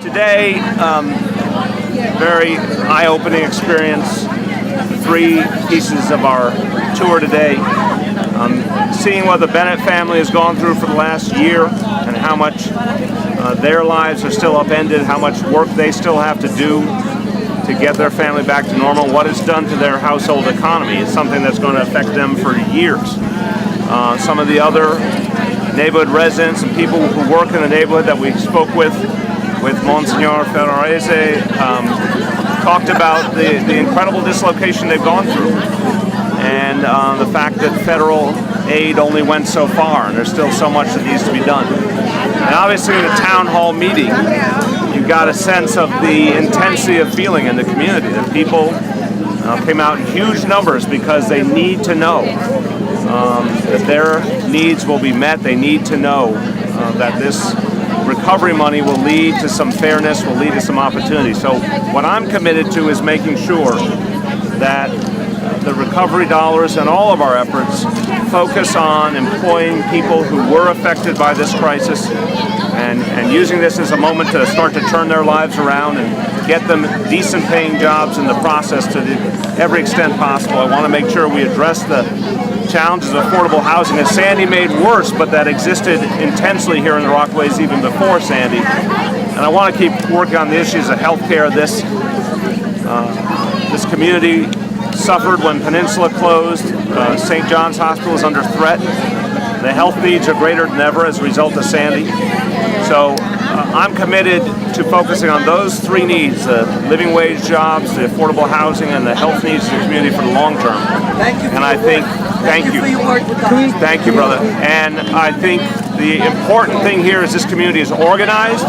Today, very eye-opening experience. 3 pieces of our tour today. Seeing what the Bennett family has gone through for the last year and how much their lives are still upended, how much work they still have to do to get their family back to normal, what it's done to their household economy. It's something that's going to affect them for years. Some of the other neighborhood residents and people who work in the neighborhood that we spoke with Monsignor Ferrarese, talked about the incredible dislocation they've gone through and the fact that federal aid only went so far and there's still so much that needs to be done. And obviously in the town hall meeting, you got a sense of the intensity of feeling in the community. That people came out in huge numbers because they need to know that their needs will be met. They need to know that this recovery money will lead to some fairness, will lead to some opportunity. So what I'm committed to is making sure that the recovery dollars and all of our efforts focus on employing people who were affected by this crisis and using this as a moment to start to turn their lives around and get them decent paying jobs in the process to every extent possible. I want to make sure we address the challenges of affordable housing that Sandy made worse, but that existed intensely here in the Rockaways even before Sandy. And I want to keep working on the issues of healthcare. This community suffered when Peninsula closed. St. John's Hospital is under threat. The health needs are greater than ever as a result of Sandy. So I'm committed to focusing on those 3 needs, the living wage jobs, the affordable housing, and the health needs of the community for the long term. Thank you. And I think, thank you. Thank you, brother. And I think the important thing here is this community is organized,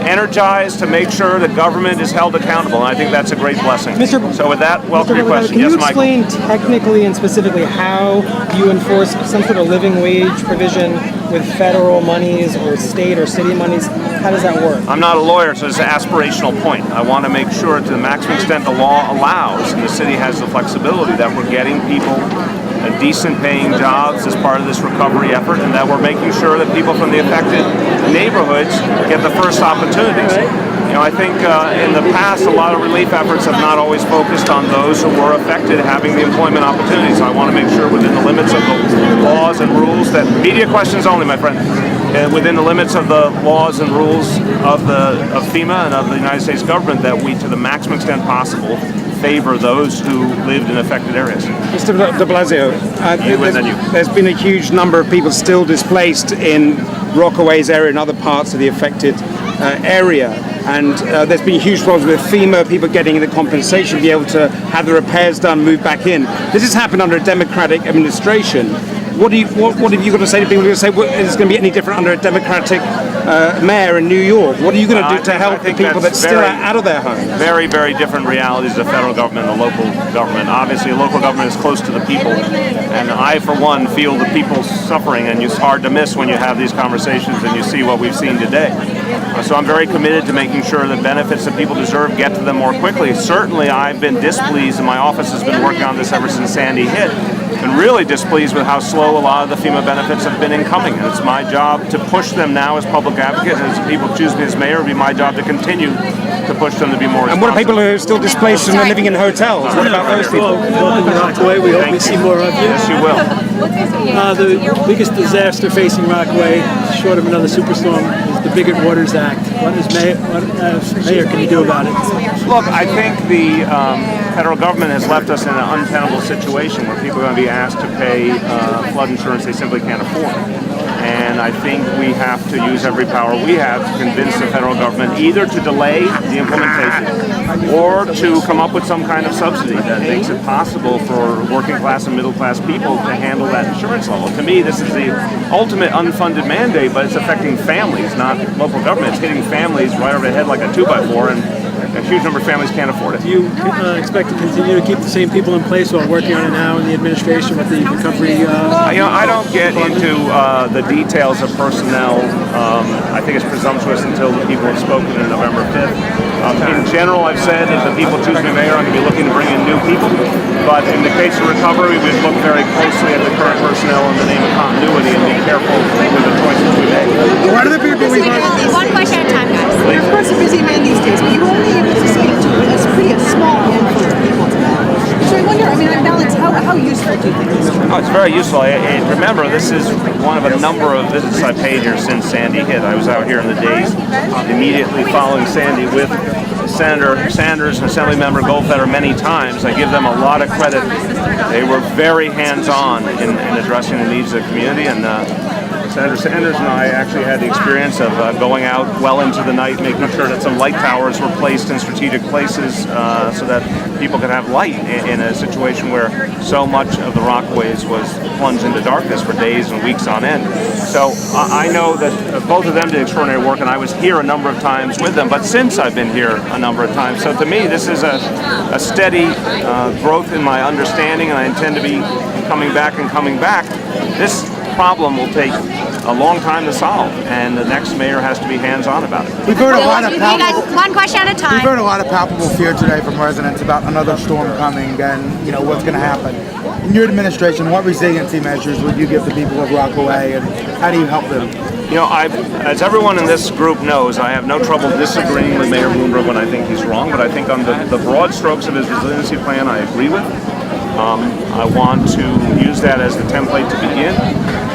energized to make sure that government is held accountable, and I think that's a great blessing. So with that, welcome your question. Can Yes, you Michael. explain technically and specifically how you enforce some sort of living wage provision with federal monies or state or city monies? How does that work? I'm not a lawyer, so it's an aspirational point. I want to make sure to the maximum extent the law allows, and the city has the flexibility, that we're getting people decent paying jobs as part of this recovery effort, and that we're making sure that people from the affected neighborhoods get the first opportunities. You know, I think in the past a lot of relief efforts have not always focused on those who were affected having the employment opportunities. So I want to make sure within the limits of the laws and rules that, media questions only, my friend, within the limits of the laws and rules of FEMA and of the United States government, that we, to the maximum extent possible, favor those who lived in affected areas. Mr. de Blasio, there's been a huge number of people still displaced in Rockaway's area and other parts of the affected area. And there's been huge problems with FEMA, people getting the compensation, be able to have the repairs done, move back in. This has happened under a Democratic administration. What have you got to say to people who say, well, is it going to be any different under a Democratic mayor in New York? What are you going to do to help the people that still are out of their homes? Very, very different realities of the federal government and the local government. Obviously, the local government is close to the people, and I, for one, feel the people's suffering, and it's hard to miss when you have these conversations and you see what we've seen today. So I'm very committed to making sure that benefits that people deserve get to them more quickly. Certainly, I've been displeased, and my office has been working on this ever since Sandy hit, and really displeased with how slow a lot of the FEMA benefits have been incoming. And it's my job to push them now as public advocates. As people choose me as mayor, it'll be my job to continue to push them to be more responsive. And what are people who are still displaced and are living in hotels? What about those people? Welcome to Rockaway. We hope we see more of you. Yes, you will. The biggest disaster facing Rockaway, short of another superstorm, is the Bigot Waters Act. What Mayor can you do about it? Look, I think the federal government has left us in an untenable situation where people are going to be asked to pay flood insurance they simply can't afford. And I think we have to use every power we have to convince the federal government either to delay the implementation or to come up with some kind of subsidy that makes it possible for working class and middle class people to handle that insurance level. To me, this is the ultimate unfunded mandate, but it's affecting families, not local government. It's hitting families right over the head like a 2x4, and a huge number of families can't afford it. Do you expect to continue to keep the same people in place while working on it now in the administration with the recovery? I don't get into the details of personnel. I think it's presumptuous until the people have spoken on November 5th. In general, I've said if the people choose me mayor, I'm going to be looking to bring in new people. But in the case of recovery, we've looked very closely at the current personnel in the name of continuity and be careful with the choices we make. What are the people we One question at a time, guys. Please. very useful. Remember, this is one of a number of visits I paid here since Sandy hit. I was out here in the days immediately following Sandy with Senator Sanders and Assemblymember Goldfeder many times. I give them a lot of credit. They were very hands-on in addressing the needs of the community, and Senator Sanders and I actually had the experience of going out well into the night, making sure that some light towers were placed in strategic places so that people could have light in a situation where so much of the Rockaways was plunged into darkness for days and weeks on end. So I know that both of them did extraordinary work, and I was here a number of times with them, but since I've been here a number of times. So to me, this is a steady growth in my understanding, and I intend to be coming back and coming back. This problem will take a long time to solve, and the next mayor has to be hands-on about it. We've heard a lot of one question at a time. We've heard a lot of palpable fear today from residents about another storm coming and what's going to happen. In your administration, what resiliency measures would you give the people of Rockaway, and how do you help them? As everyone in this group knows, I have no trouble disagreeing with Mayor Bloomberg when I think he's wrong, but I think on the broad strokes of his resiliency plan I agree with. I want to use that as the template to begin.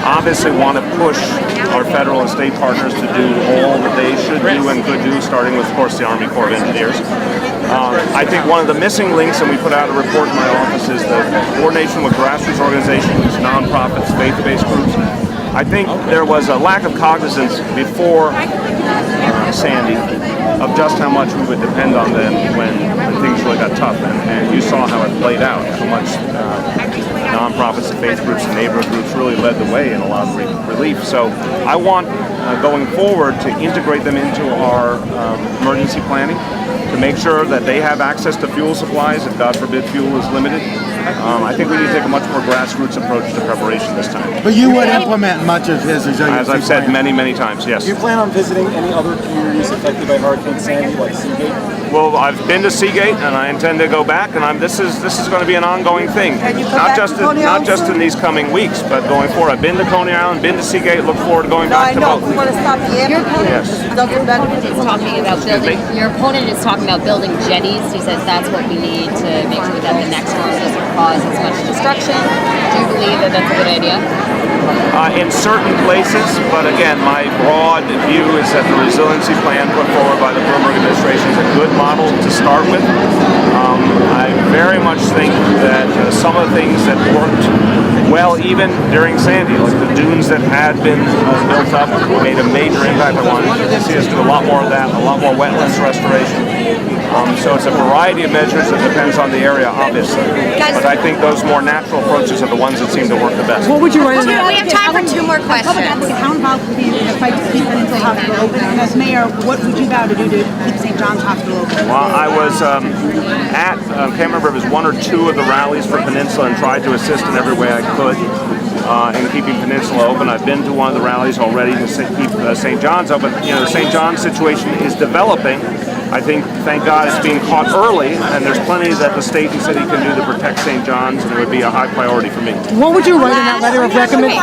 Obviously want to push our federal and state partners to do all that they should do and could do, starting with, of course, the Army Corps of Engineers. I think one of the missing links, and we put out a report in my office, is the coordination with grassroots organizations, nonprofits, faith-based groups. I think there was a lack of cognizance before Sandy of just how much we would depend on them when things really got tough, and you saw how it played out, how much nonprofits and faith groups and neighborhood groups really led the way in a lot of relief. So I want, going forward, to integrate them into our emergency planning, to make sure that they have access to fuel supplies if, God forbid, fuel is limited. I think we need to take a much more grassroots approach to preparation this time. But you would implement much of his resiliency As I've said many, many times, yes. Do you plan on visiting any other communities affected by Hurricane Sandy, like Seagate? Well, I've been to Seagate, and I intend to go back. And this is going to be an ongoing thing, not just in these coming weeks, but going forward. I've been to Coney Island, been to Seagate. Look forward to going back to both. We want to stop the Your opponent Yes. is talking about building. Your opponent is talking about building jetties. He says that's what we need to make sure that the next storm doesn't cause as much destruction. Do you believe that that's a good idea? In certain places, but again, my broad view is that the resiliency plan put forward by the Bloomberg administration is a good model to start with. I very much think that some of the things that worked well even during Sandy, like the dunes that had been built up, made a major impact. I wanted to see us do a lot more of that, a lot more wetlands restoration. So it's a variety of measures that depends on the area, obviously. But I think those more natural approaches are the ones that seem to work the best. What would you write in We have time for two more questions. How involved would you be in the fight to keep Peninsula Hospital open? And as mayor, what would you vow to do to keep St. John's Hospital open? Well, I was I can't remember if it was one or two of the rallies for Peninsula and tried to assist in every way I could in keeping Peninsula open. I've been to one of the rallies already to keep St. John's open. The St. John's situation is developing. I think, thank God, it's being caught early, and there's plenty that the state and city can do to protect St. John's, and it would be a high priority for me. What would you write in that letter of recommendation?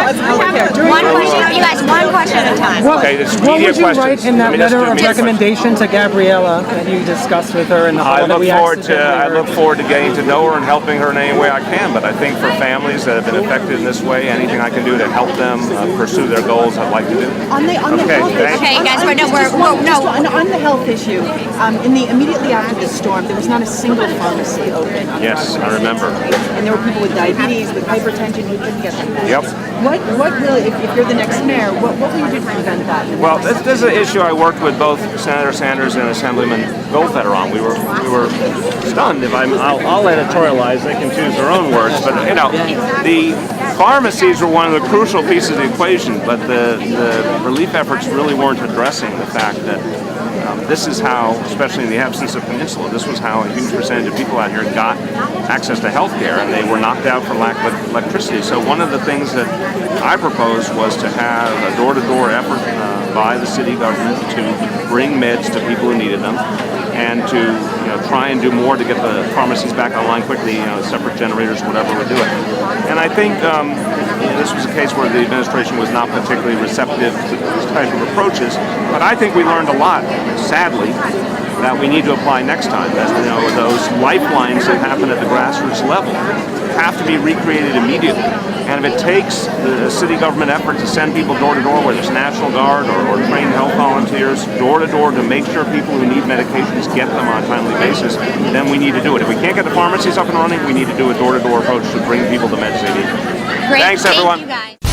One question, you guys, one question at a time. Okay, it's What would immediate you questions. write in that Let me just letter do of immediate recommendation to Gabriella that you discussed with her in the hall? I look forward to getting to know her and helping her in any way I can. But I think for families that have been affected in this way, anything I can do to help them pursue their goals, I'd like to do. On the health issue. Okay, guys, on the health issue, immediately after the storm, there was not a single pharmacy open. Yes, I remember. And there were people with diabetes, with hypertension, who couldn't get them meds. Yep. What really, if you're the next mayor, what will you do to prevent that? Well, this is an issue I worked with both Senator Sanders and Assemblyman Goldfeder on. We were stunned. I'll editorialize. They can choose their own words, but the pharmacies were one of the crucial pieces of the equation. But the relief efforts really weren't addressing the fact that this is how, especially in the absence of Peninsula, this was how a huge percentage of people out here got access to health care, and they were knocked out for lack of electricity. So one of the things that I proposed was to have a door-to-door effort by the city government to bring meds to people who needed them, and to try and do more to get the pharmacies back online quickly, separate generators, whatever would do it. And I think this was a case where the administration was not particularly receptive to these type of approaches, but I think we learned a lot, sadly, that we need to apply next time. As you know, those lifelines that happen at the grassroots level have to be recreated immediately. And if it takes the city government effort to send people door to door, whether it's National Guard or trained health volunteers, door to door to make sure people who need medications get them on a timely basis, then we need to do it. If we can't get the pharmacies up and running, we need to do a door to door approach to bring people the meds they need. Great. Thanks, everyone. Thank you guys.